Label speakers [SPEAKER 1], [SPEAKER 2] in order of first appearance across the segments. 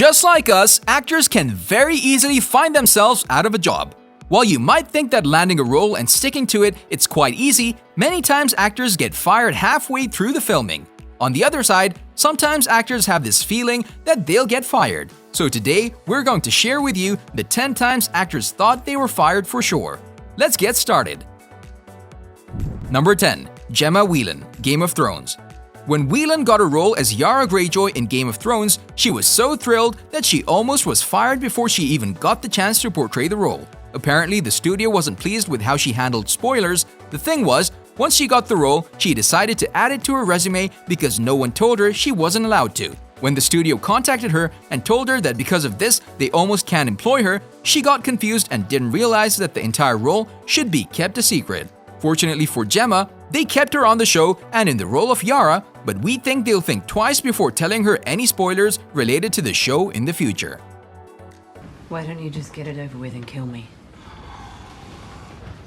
[SPEAKER 1] Just like us, actors can very easily find themselves out of a job. While you might think that landing a role and sticking to it's quite easy, many times actors get fired halfway through the filming. On the other side, sometimes actors have this feeling that they'll get fired. So today, we're going to share with you the 10 times actors thought they were fired for sure. Let's get started. Number 10. Gemma WHELAN, Game of Thrones. When WHELAN got a role as Yara Greyjoy in Game of Thrones, she was so thrilled that she almost was fired before she even got the chance to portray the role. Apparently, the studio wasn't pleased with how she handled spoilers. The thing was, once she got the role, she decided to add it to her resume because no one told her she wasn't allowed to. When the studio contacted her and told her that because of this, they almost can't employ her, she got confused and didn't realize that the entire role should be kept a secret. Fortunately for Gemma, they kept her on the show and in the role of Yara, but we think they'll think twice before telling her any spoilers related to the show in the future.
[SPEAKER 2] Why don't you just get it over with and kill me?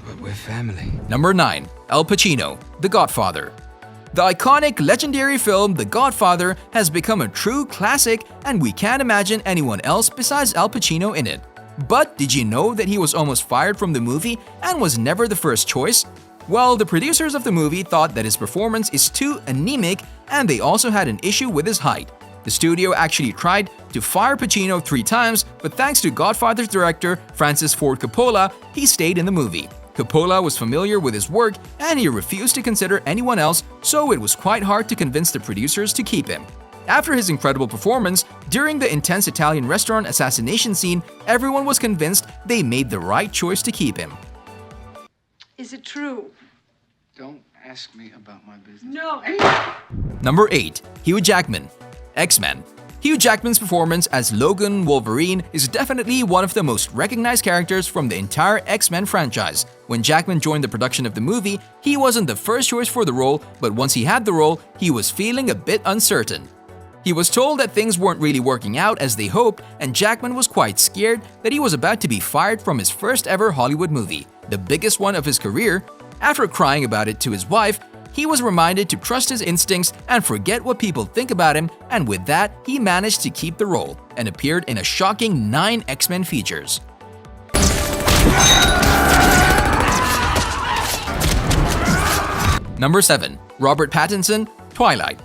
[SPEAKER 3] But we're family.
[SPEAKER 1] Number 9. Al Pacino, The Godfather. The iconic, legendary film The Godfather has become a true classic, and we can't imagine anyone else besides Al Pacino in it. But did you know that he was almost fired from the movie and was never the first choice? Well, the producers of the movie thought that his performance is too anemic, and they also had an issue with his height. The studio actually tried to fire Pacino 3 times, but thanks to Godfather's director Francis Ford Coppola, he stayed in the movie. Coppola was familiar with his work and he refused to consider anyone else, so it was quite hard to convince the producers to keep him. After his incredible performance, during the intense Italian restaurant assassination scene, everyone was convinced they made the right choice to keep him.
[SPEAKER 4] Is it true?
[SPEAKER 3] Don't ask me about my business.
[SPEAKER 4] No.
[SPEAKER 1] Number 8. Hugh Jackman, X-Men. Hugh Jackman's performance as Logan Wolverine is definitely one of the most recognized characters from the entire X-Men franchise. When Jackman joined the production of the movie, he wasn't the first choice for the role, but once he had the role, he was feeling a bit uncertain. He was told that things weren't really working out as they hoped, and Jackman was quite scared that he was about to be fired from his first ever Hollywood movie, the biggest one of his career. After crying about it to his wife, he was reminded to trust his instincts and forget what people think about him, and with that, he managed to keep the role and appeared in a shocking 9 X-Men features. Number 7. Robert Pattinson, Twilight.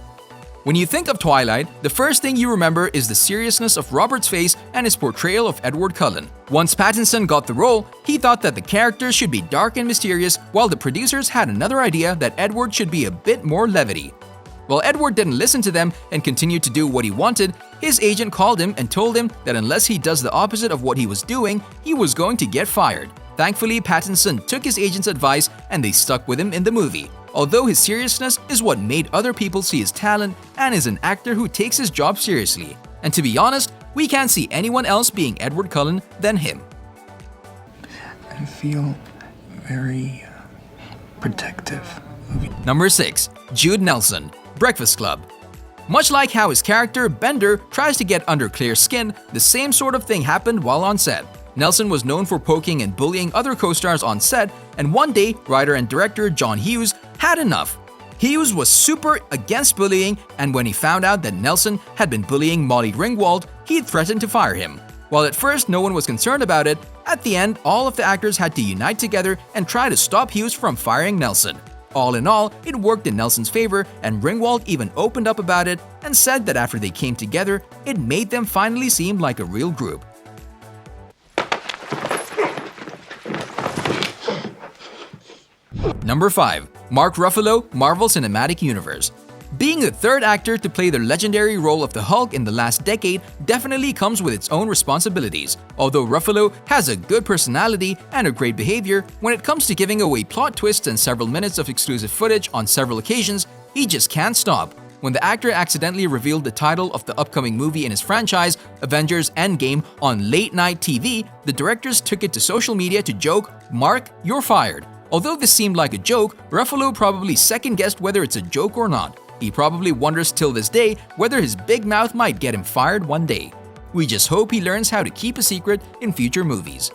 [SPEAKER 1] When you think of Twilight, the first thing you remember is the seriousness of Robert's face and his portrayal of Edward Cullen. Once Pattinson got the role, he thought that the character should be dark and mysterious, while the producers had another idea that Edward should be a bit more levity. While Edward didn't listen to them and continued to do what he wanted, his agent called him and told him that unless he does the opposite of what he was doing, he was going to get fired. Thankfully, Pattinson took his agent's advice and they stuck with him in the movie. Although his seriousness is what made other people see his talent and is an actor who takes his job seriously. And to be honest, we can't see anyone else being Edward Cullen than him.
[SPEAKER 5] I feel very protective of you.
[SPEAKER 1] Number 6. Jude Nelson, Breakfast Club. Much like how his character, Bender, tries to get under Claire's skin, the same sort of thing happened while on set. Nelson was known for poking and bullying other co-stars on set, and one day, writer and director John Hughes had enough. Hughes was super against bullying, and when he found out that Nelson had been bullying Molly Ringwald, he threatened to fire him. While at first no one was concerned about it, at the end all of the actors had to unite together and try to stop Hughes from firing Nelson. All in all, it worked in Nelson's favor, and Ringwald even opened up about it and said that after they came together, it made them finally seem like a real group. Number 5. Mark Ruffalo, Marvel Cinematic Universe. Being the third actor to play the legendary role of the Hulk in the last decade definitely comes with its own responsibilities. Although Ruffalo has a good personality and a great behavior, when it comes to giving away plot twists and several minutes of exclusive footage on several occasions, he just can't stop. When the actor accidentally revealed the title of the upcoming movie in his franchise, Avengers Endgame, on late-night TV, the directors took it to social media to joke, "Mark, you're fired." Although this seemed like a joke, Ruffalo probably second-guessed whether it's a joke or not. He probably wonders till this day whether his big mouth might get him fired one day. We just hope he learns how to keep a secret in future movies.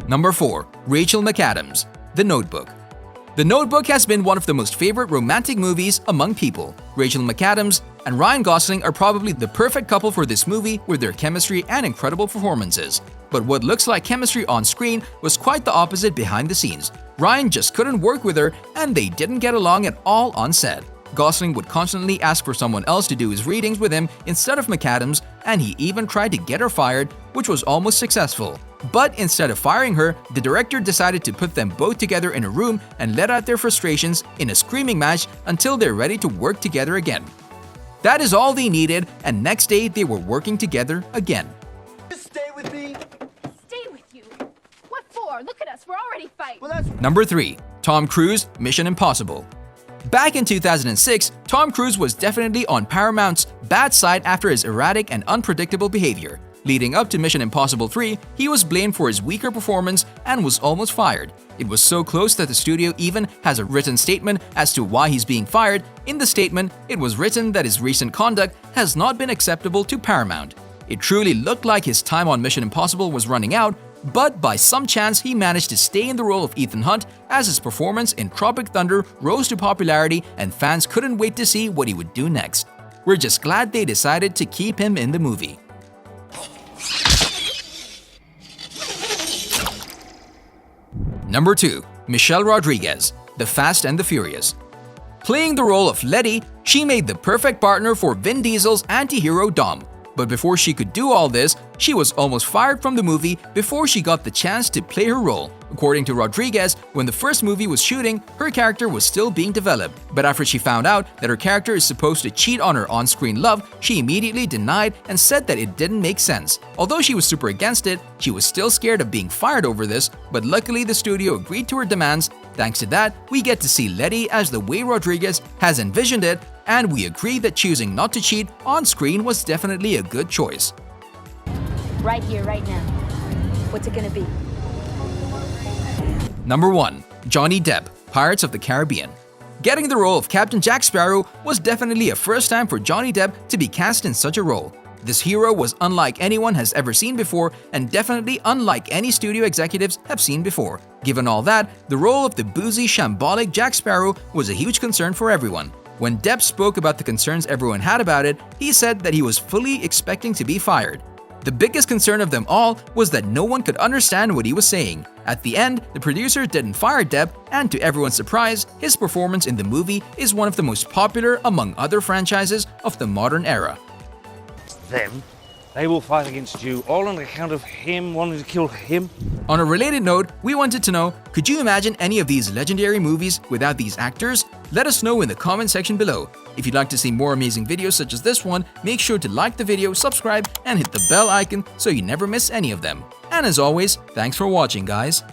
[SPEAKER 1] Number 4. Rachel McAdams, The Notebook. The Notebook has been one of the most favorite romantic movies among people. Rachel McAdams and Ryan Gosling are probably the perfect couple for this movie with their chemistry and incredible performances. But what looks like chemistry on screen was quite the opposite behind the scenes. Ryan just couldn't work with her and they didn't get along at all on set. Gosling would constantly ask for someone else to do his readings with him instead of McAdams, and he even tried to get her fired, which was almost successful. But instead of firing her, the director decided to put them both together in a room and let out their frustrations in a screaming match until they're ready to work together again. That is all they needed, and next day they were working together again.
[SPEAKER 6] Stay with me.
[SPEAKER 7] Stay with you? What for? Look at us, we're already fighting.
[SPEAKER 6] Well, that's
[SPEAKER 1] Number 3. Tom Cruise, Mission Impossible. Back in 2006, Tom Cruise was definitely on Paramount's bad side after his erratic and unpredictable behavior. Leading up to Mission Impossible 3, he was blamed for his weaker performance and was almost fired. It was so close that the studio even has a written statement as to why he's being fired. In the statement, it was written that his recent conduct has not been acceptable to Paramount. It truly looked like his time on Mission Impossible was running out, but by some chance he managed to stay in the role of Ethan Hunt as his performance in Tropic Thunder rose to popularity and fans couldn't wait to see what he would do next. We're just glad they decided to keep him in the movie. Number 2. Michelle Rodriguez, The Fast and the Furious. Playing the role of Letty, she made the perfect partner for Vin Diesel's anti-hero Dom. But before she could do all this, she was almost fired from the movie before she got the chance to play her role. According to Rodriguez, when the first movie was shooting, her character was still being developed. But after she found out that her character is supposed to cheat on her on-screen love, she immediately denied and said that it didn't make sense. Although she was super against it, she was still scared of being fired over this, but luckily the studio agreed to her demands. Thanks to that, we get to see Letty as the way Rodriguez has envisioned it, and we agree that choosing not to cheat on screen was definitely a good choice.
[SPEAKER 7] Right here, right now. What's it gonna be?
[SPEAKER 1] Number 1. Johnny Depp, Pirates of the Caribbean. Getting the role of Captain Jack Sparrow was definitely a first time for Johnny Depp to be cast in such a role. This hero was unlike anyone has ever seen before and definitely unlike any studio executives have seen before. Given all that, the role of the boozy, shambolic Jack Sparrow was a huge concern for everyone. When Depp spoke about the concerns everyone had about it, he said that he was fully expecting to be fired. The biggest concern of them all was that no one could understand what he was saying. At the end, the producer didn't fire Depp, and to everyone's surprise, his performance in the movie is one of the most popular among other franchises of the modern era.
[SPEAKER 8] Them, they will fight against you, all on account of him wanting to kill him.
[SPEAKER 1] On a related note, we wanted to know, could you imagine any of these legendary movies without these actors? Let us know in the comment section below. If you'd like to see more amazing videos such as this one, make sure to like the video, subscribe, and hit the bell icon so you never miss any of them. And as always, thanks for watching, guys.